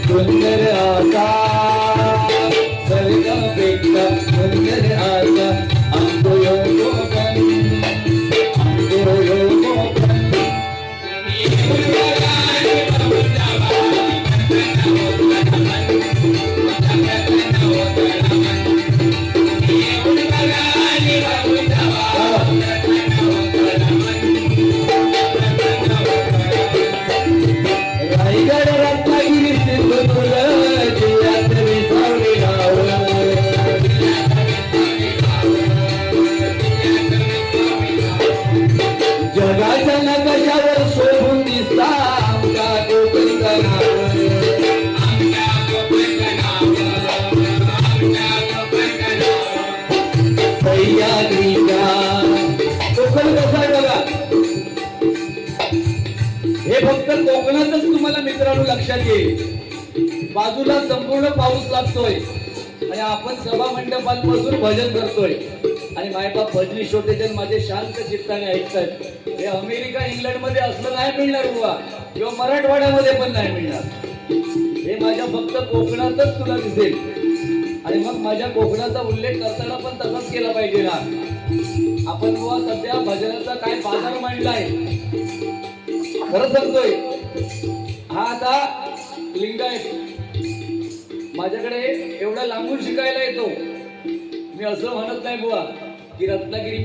सुंदर आका स्वर्गापेक्षा सुंदर आका आमको योगोपन रायगड रत्नागिरी सिंधुदुर्ग जिल्ह्यात विसावली गाव जगाच्या नकाशावर शोभून दिसता आमचा कोकणचा नाव सह्याद्रीचा कोकण कसा आहे बघा. हे फक्त कोकणातच तुम्हाला मित्रांनो लक्षात येईल. बाजूला संपूर्ण पाऊस लागतोय आणि आपण सभा मंडपांपासून भजन करतोय आणि मायबाप भजनी श्रोतेजन माझे शांत चित्ताने ऐकतात. हे अमेरिका इंग्लंड मध्ये असलं नाही मिळणार बुवा किंवा मराठवाड्यामध्ये पण नाही मिळणार. हे माझ्या फक्त कोकणातच तुला दिसेल आणि मग माझ्या कोकणाचा उल्लेख करताना पण तसाच केला पाहिजे ना. आपण बुवा सध्या भजनाचा काय बाजार मांडलाय खरं सांगतोय. हा आता लिंगायत माझ्याकडे एवढा लांबून शिकायला येतो. मी असं म्हणत नाही बुवा की रत्नागिरी